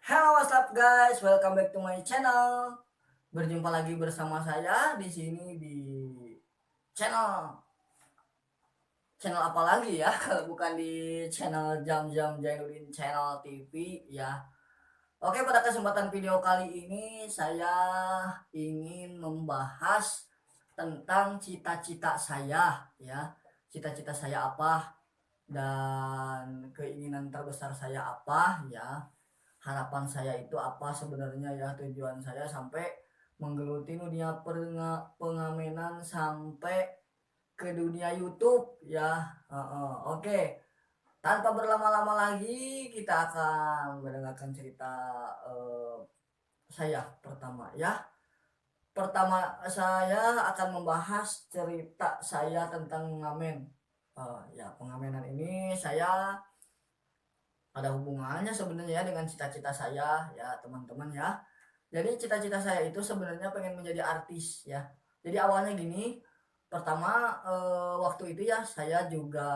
Hello, what's up guys? Welcome back to my channel. Berjumpa lagi bersama saya di sini di channel channel apa lagi ya? Kalau bukan di channel Jam-Jam Jainuddin Channel TV ya. Oke, pada kesempatan video kali ini saya ingin membahas tentang cita-cita saya ya. Cita-cita saya apa dan keinginan terbesar saya apa ya, harapan saya itu apa sebenarnya ya, tujuan saya sampai menggeluti dunia pengamenan sampai ke dunia YouTube ya. Oke, tanpa berlama-lama lagi kita akan mendengarkan cerita saya pertama ya. Pertama saya akan membahas cerita saya tentang mengamen. Ya, pengamenan ini saya ada hubungannya sebenarnya dengan cita-cita saya ya teman-teman ya. Jadi cita-cita saya itu sebenarnya pengen menjadi artis ya. Jadi awalnya gini, pertama waktu itu ya saya juga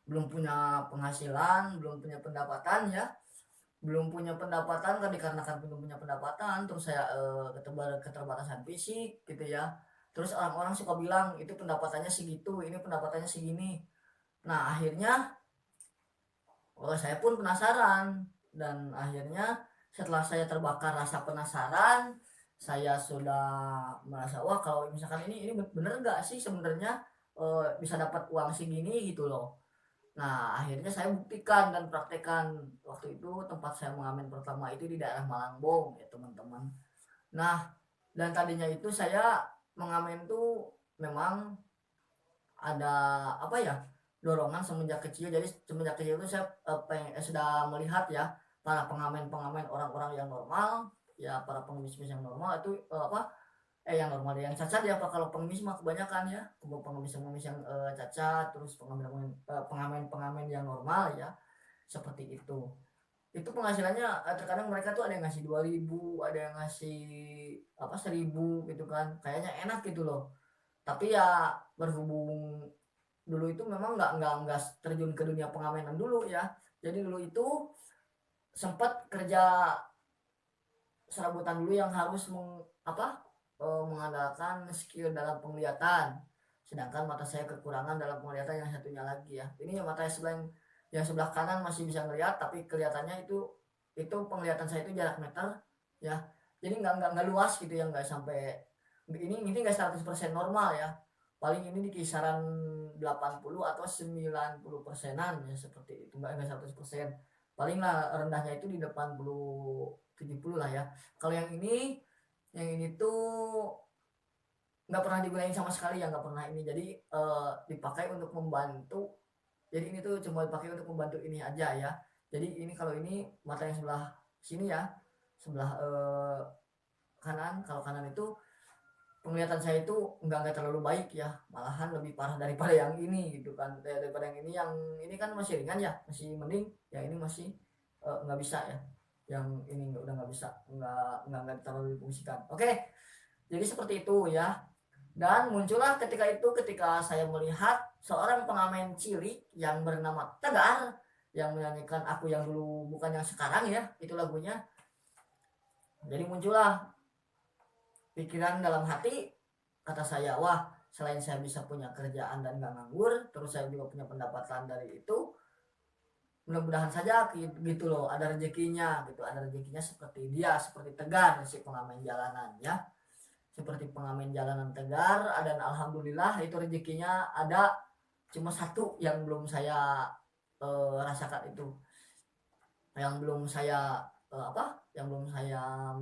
belum punya penghasilan, belum punya pendapatan ya. Belum punya pendapatan kan dikarenakan belum punya pendapatan, terus saya keterbatasan fisik gitu ya. Terus orang-orang suka bilang itu pendapatannya segitu, ini pendapatannya segini. Nah akhirnya saya pun penasaran dan akhirnya setelah saya terbakar rasa penasaran, saya sudah merasa, wah kalau misalkan ini bener nggak sih sebenarnya bisa dapat uang segini gitu loh. Nah akhirnya saya buktikan dan praktekkan. Waktu itu tempat saya mengamen pertama itu di daerah Malangbong ya teman-teman. Nah dan tadinya itu saya mengamen tuh memang ada apa ya, dorongan semenjak kecil. Jadi semenjak kecil itu saya sudah melihat ya para pengamen-pengamen orang-orang yang normal ya, para pengemis-pengemis yang normal itu yang normal yang cacat ya, apa kalau pengemis mah kebanyakan ya, pengemis-pengemis yang cacat, terus pengamen-pengamen yang normal ya, seperti itu penghasilannya terkadang mereka tuh ada yang ngasih 2.000, ada yang ngasih 1.000 gitu kan, kayaknya enak gitu loh. Tapi ya berhubung dulu itu memang nggak terjun ke dunia pengamenan dulu ya. Jadi dulu itu sempat kerja serabutan dulu yang harus mengandalkan skill dalam penglihatan. Sedangkan mata saya kekurangan dalam penglihatan yang satunya lagi ya. Ini yang mata yang sebelah kanan masih bisa ngelihat, tapi kelihatannya itu penglihatan saya itu jarak meter ya. Jadi nggak luas gitu ya, nggak sampai ini nggak 100% normal ya. Paling ini di kisaran 80 atau 90%-an ya, seperti itu, nggak 100%. Paling lah rendahnya itu di 80 70 lah ya. Kalau yang ini tuh nggak pernah digunain sama sekali ya, nggak pernah ini. Jadi dipakai untuk membantu. Jadi ini tuh cuma dipakai untuk membantu ini aja ya. Jadi ini kalau ini mata yang sebelah sini ya, sebelah kanan. Kalau kanan itu penglihatan saya itu nggak terlalu baik ya, malahan lebih parah daripada yang ini gitu kan. Daripada yang ini kan masih ringan ya, masih mending. Yang ini masih nggak bisa ya, yang ini udah nggak bisa, nggak terlalu difungsikan. Oke, jadi seperti itu ya. Dan muncullah ketika saya melihat seorang pengamen cilik yang bernama Tegar yang menyanyikan Aku Yang Dulu Bukan Yang Sekarang ya, itu lagunya. Jadi muncullah pikiran dalam hati, kata saya, wah selain saya bisa punya kerjaan dan gak nganggur, terus saya juga punya pendapatan dari itu, mudah-mudahan saja gitu loh, ada rezekinya gitu, ada rezekinya seperti dia, seperti Tegar si pengamen jalanan ya, seperti pengamen jalanan Tegar. Dan alhamdulillah itu rezekinya ada, cuma satu yang belum saya rasakan itu, yang belum saya yang belum saya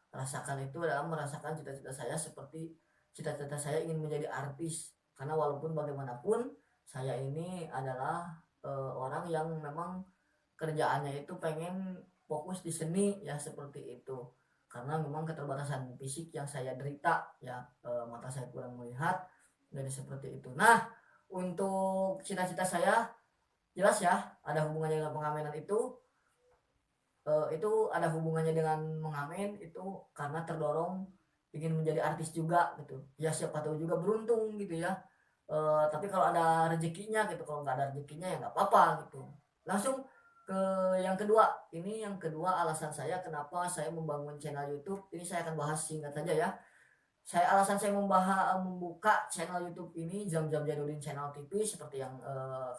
rasakan itu adalah merasakan cita-cita saya seperti cita-cita saya ingin menjadi artis. Karena walaupun bagaimanapun saya ini adalah orang yang memang kerjaannya itu pengen fokus di seni ya, seperti itu. Karena memang keterbatasan fisik yang saya derita ya, mata saya kurang melihat, jadi seperti itu. Nah, untuk cita-cita saya jelas ya ada hubungannya dengan pengamenan itu ada hubungannya dengan mengamen itu, karena terdorong ingin menjadi artis juga gitu ya, siapa tahu juga beruntung gitu ya. Tapi kalau ada rezekinya gitu, kalau nggak ada rezekinya ya nggak apa-apa gitu. Langsung yang kedua, ini yang kedua alasan saya kenapa saya membangun channel YouTube. Ini saya akan bahas singkat saja ya. Alasan saya membuka channel YouTube ini Jam-Jam Jadudin Channel TV seperti yang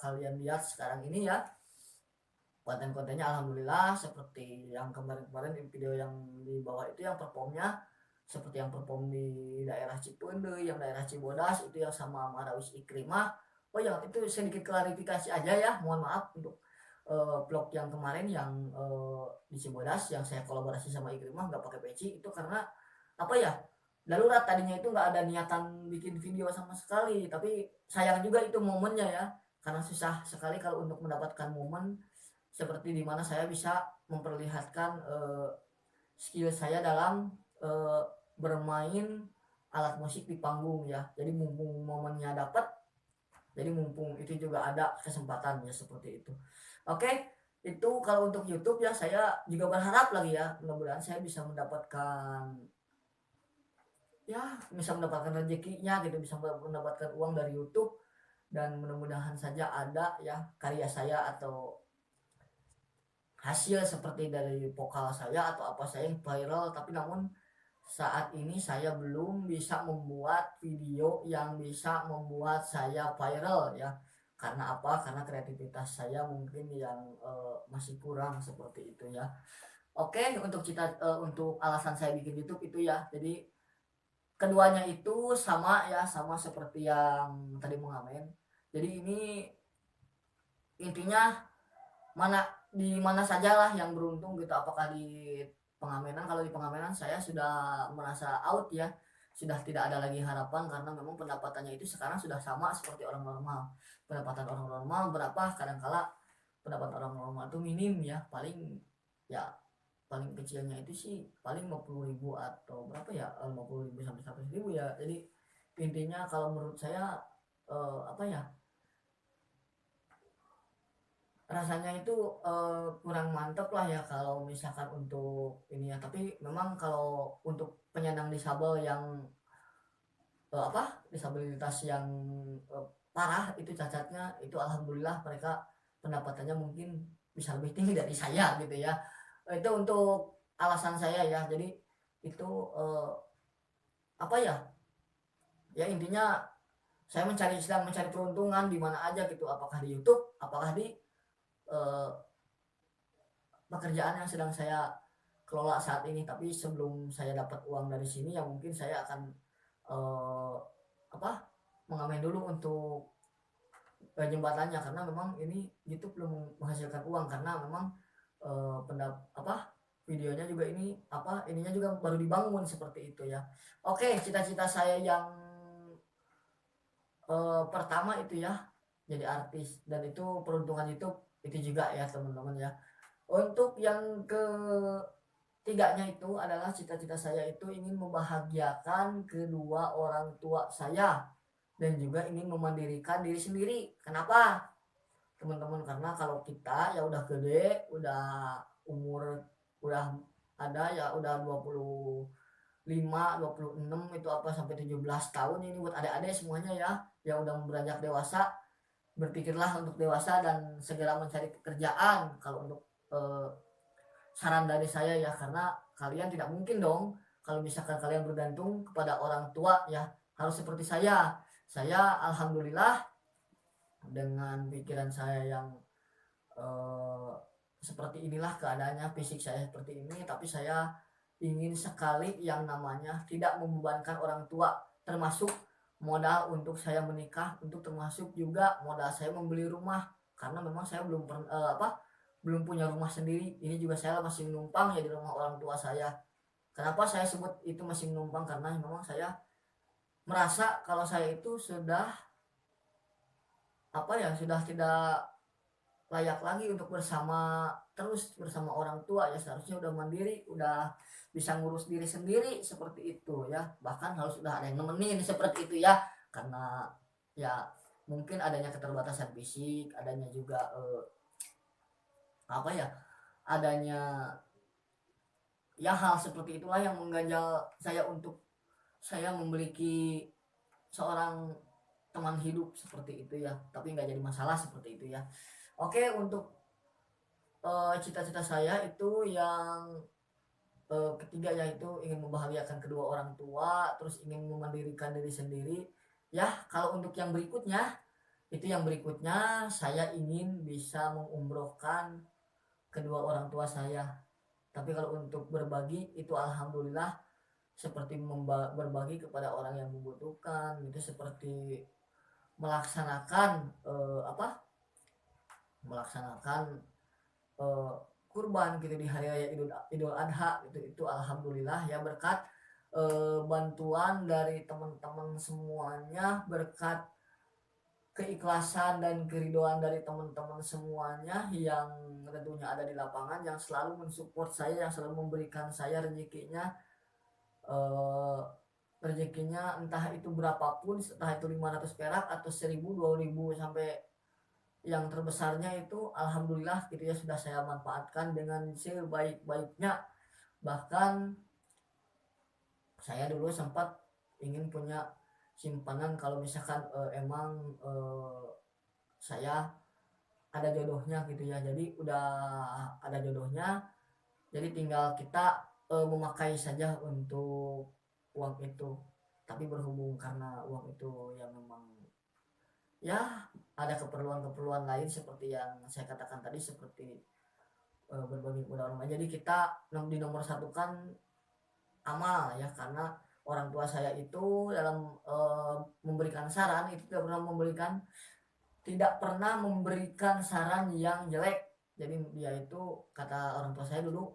kalian lihat sekarang ini ya. Konten-kontennya alhamdulillah seperti yang kemarin-kemarin di video yang di bawah itu yang performnya seperti yang perform di daerah Cipunde, yang daerah Cibodas itu yang sama Marawis Ikrimah. Oh ya, itu sedikit klarifikasi aja ya. Mohon maaf untuk vlog yang kemarin yang di Cibodas yang saya kolaborasi sama Ikrimah nggak pakai peci itu karena apa ya? Darurat, tadinya itu nggak ada niatan bikin video sama sekali, tapi sayang juga itu momennya ya, karena susah sekali kalau untuk mendapatkan momen seperti dimana saya bisa memperlihatkan skill saya dalam bermain alat musik di panggung ya. Jadi mumpung momennya dapat, jadi mumpung itu juga ada kesempatan ya seperti itu. Oke, itu kalau untuk YouTube ya. Saya juga berharap lagi ya, mudah-mudahan saya bisa mendapatkan rezekinya gitu, bisa mendapatkan uang dari YouTube, dan mudah-mudahan saja ada ya karya saya atau hasil seperti dari vokal saya atau apa saya yang viral. Tapi namun saat ini saya belum bisa membuat video yang bisa membuat saya viral ya. Karena apa? Karena kreativitas saya mungkin yang masih kurang seperti itu ya. Oke, untuk alasan saya bikin YouTube itu ya. Jadi keduanya itu sama ya, sama seperti yang tadi mengamen. Jadi ini intinya di mana sajalah yang beruntung gitu, apakah di pengamenan. Kalau di pengamenan saya sudah merasa out ya, sudah tidak ada lagi harapan karena memang pendapatannya itu sekarang sudah sama seperti orang normal. Pendapatan orang normal berapa, kadangkala pendapatan orang normal itu minim ya, ya paling kecilnya itu sih paling 50.000 atau berapa ya, 50.000 sampai 100.000 ya. Jadi intinya kalau menurut saya apa ya, rasanya itu kurang mantep lah ya kalau misalkan untuk ini ya. Tapi memang kalau untuk penyandang disabel yang disabilitas yang parah itu, cacatnya itu alhamdulillah mereka pendapatannya mungkin bisa lebih tinggi dari saya gitu ya. Itu untuk alasan saya ya. Jadi itu apa ya, ya intinya saya sedang mencari peruntungan di mana aja gitu, apakah di YouTube, apakah di eh, pekerjaan yang sedang saya kelola saat ini. Tapi sebelum saya dapat uang dari sini ya mungkin saya akan eh, apa mengamen dulu untuk jembatannya, karena memang ini YouTube belum menghasilkan uang karena memang videonya juga ininya juga baru dibangun seperti itu ya. Oke, cita-cita saya yang pertama itu ya jadi artis, dan itu peruntungan YouTube itu juga ya teman-teman ya. Untuk yang ketiganya itu adalah cita-cita saya itu ingin membahagiakan kedua orang tua saya dan juga ingin memandirikan diri sendiri. Kenapa teman-teman? Karena kalau kita ya udah gede, udah umur udah ada ya, udah 25, 26 itu sampai 17 tahun ini buat adik-adik semuanya ya, yang udah beranjak dewasa, berpikirlah untuk dewasa dan segera mencari pekerjaan. Kalau untuk saran dari saya ya, karena kalian tidak mungkin dong kalau misalkan kalian bergantung kepada orang tua ya, harus seperti saya alhamdulillah dengan pikiran saya yang seperti inilah keadaannya, fisik saya seperti ini, tapi saya ingin sekali yang namanya tidak membebankan orang tua, termasuk modal untuk saya menikah, untuk termasuk juga modal saya membeli rumah, karena memang saya belum punya rumah sendiri. Ini juga saya masih menumpang ya di rumah orang tua saya. Kenapa saya sebut itu masih menumpang? Karena memang saya merasa kalau saya itu sudah sudah tidak layak lagi untuk terus bersama orang tua ya. Seharusnya udah mandiri, udah bisa ngurus diri sendiri seperti itu ya, bahkan harus udah ada yang nemenin seperti itu ya. Karena ya mungkin adanya keterbatasan fisik, adanya juga adanya ya hal seperti itulah yang mengganjal saya untuk saya memiliki seorang teman hidup seperti itu ya, tapi nggak jadi masalah seperti itu ya. Oke, untuk cita-cita saya itu yang ketiga, yaitu ingin membahagiakan kedua orang tua, terus ingin memandirikan diri sendiri. Ya, kalau untuk yang berikutnya saya ingin bisa mengumrohkan kedua orang tua saya. Tapi kalau untuk berbagi itu alhamdulillah seperti berbagi kepada orang yang membutuhkan, itu seperti melaksanakan melaksanakan eh, kurban gitu di hari raya Idul Adha gitu. Itu alhamdulillah ya, berkat bantuan dari teman-teman semuanya, berkat keikhlasan dan keridoan dari teman-teman semuanya yang tentunya ada di lapangan, yang selalu mensupport saya, yang selalu memberikan saya eh, rezekinya entah itu berapapun, entah itu 500 perak atau 1000, 2000, sampai yang terbesarnya itu alhamdulillah gitu ya, sudah saya manfaatkan dengan sebaik-baiknya. Bahkan saya dulu sempat ingin punya simpanan kalau misalkan emang saya ada jodohnya gitu ya, jadi udah ada jodohnya, jadi tinggal kita memakai saja untuk uang itu. Tapi berhubung karena uang itu yang memang ya ada keperluan-keperluan lain seperti yang saya katakan tadi, seperti berbagi kepada orang lain, jadi kita di nomor satukan amal ya, karena orang tua saya itu dalam memberikan saran itu tidak pernah memberikan saran yang jelek. Jadi dia itu, kata orang tua saya dulu,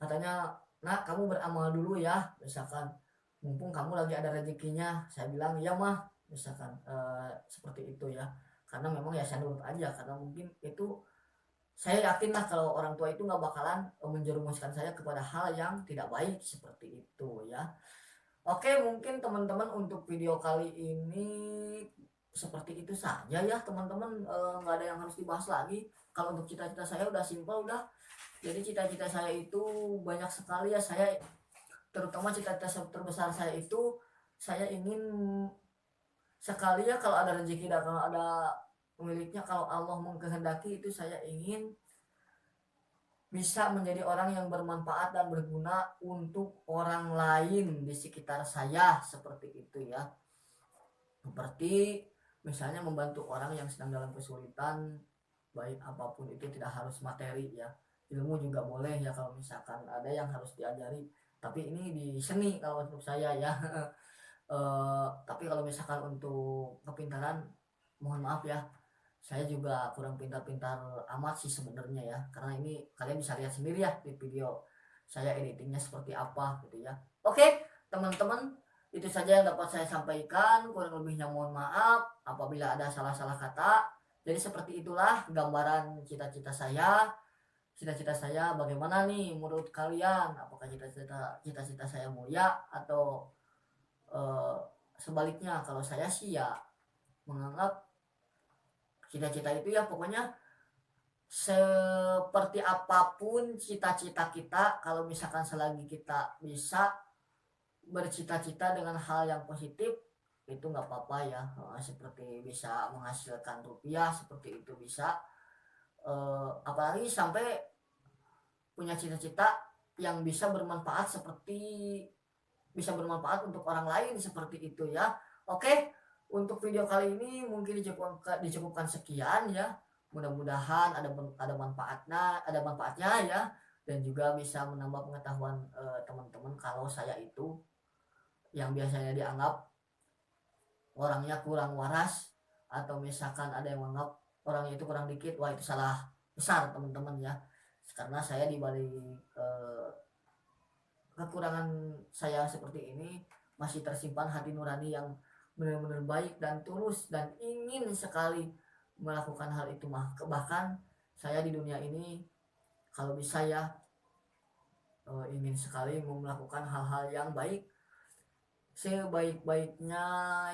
katanya, "Nak, kamu beramal dulu ya, misalkan mumpung kamu lagi ada rezekinya." Saya bilang, "Iya mah," misalkan seperti itu ya, karena memang ya saya nurut aja, karena mungkin itu saya yakin lah kalau orang tua itu nggak bakalan menjerumuskan saya kepada hal yang tidak baik seperti itu ya. Oke, mungkin teman-teman untuk video kali ini seperti itu saja ya teman-teman, nggak ada yang harus dibahas lagi. Kalau untuk cita-cita saya udah simpel udah. Jadi cita-cita saya itu banyak sekali ya, saya terutama cita-cita terbesar saya itu, saya ingin sekali ya kalau ada rezeki dan kalau ada pemiliknya, kalau Allah mengkehendaki, itu saya ingin bisa menjadi orang yang bermanfaat dan berguna untuk orang lain di sekitar saya, seperti itu ya. Seperti misalnya membantu orang yang sedang dalam kesulitan, baik apapun itu, tidak harus materi ya. Ilmu juga boleh ya kalau misalkan ada yang harus diajari. Tapi ini di seni kalau untuk saya ya. Tapi kalau misalkan untuk kepintaran, mohon maaf ya, saya juga kurang pintar-pintar amat sih sebenarnya ya, karena ini kalian bisa lihat sendiri ya di video saya editingnya seperti apa gitu ya. Oke teman-teman, itu saja yang dapat saya sampaikan, kurang lebihnya mohon maaf apabila ada salah-salah kata. Jadi seperti itulah gambaran cita-cita saya bagaimana nih menurut kalian, apakah cita-cita saya mulia atau eh, sebaliknya. Kalau saya sih ya menganggap cita-cita itu ya pokoknya seperti apapun cita-cita kita, kalau misalkan selagi kita bisa bercita-cita dengan hal yang positif, itu nggak apa-apa ya. Seperti bisa menghasilkan rupiah, seperti itu bisa. Apalagi sampai punya cita-cita yang bisa bermanfaat, seperti bisa bermanfaat untuk orang lain, seperti itu ya. Oke, untuk video kali ini mungkin dicukupkan sekian ya. Mudah-mudahan ada manfaatnya ya, dan juga bisa menambah pengetahuan teman-teman kalau saya itu yang biasanya dianggap orangnya kurang waras, atau misalkan ada yang menganggap orangnya itu kurang dikit, wah itu salah besar teman-teman ya. Karena saya dibalik kekurangan saya seperti ini masih tersimpan hati nurani yang benar-benar baik dan tulus, dan ingin sekali melakukan hal itu mah. Bahkan saya di dunia ini kalau bisa ya ingin sekali melakukan hal-hal yang baik sebaik-baiknya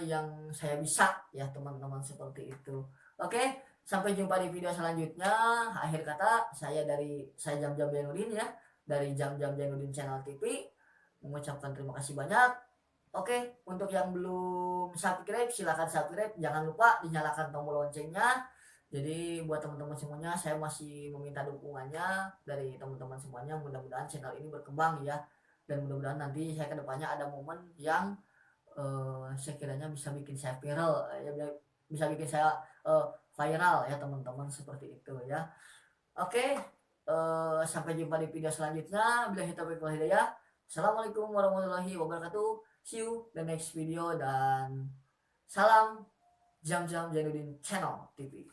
yang saya bisa ya teman-teman, seperti itu. Oke, sampai jumpa di video selanjutnya. Akhir kata saya Jam-Jam Jainuddin ya, dari Jam-Jam Jainuddin Channel TV, mengucapkan terima kasih banyak. Oke, untuk yang belum subscribe silahkan subscribe, jangan lupa dinyalakan tombol loncengnya, Jadi buat teman-teman semuanya, saya masih meminta dukungannya dari teman-teman semuanya. Mudah-mudahan channel ini berkembang ya, dan mudah-mudahan nanti saya kedepannya ada momen yang sekiranya bisa bikin saya viral, ya bisa bikin saya viral ya teman-teman, seperti itu ya. Oke, sampai jumpa di video selanjutnya. Bila kita hidayah. Assalamualaikum warahmatullahi wabarakatuh. See you the next video, dan salam Jam-Jam Jainuddin Channel TV.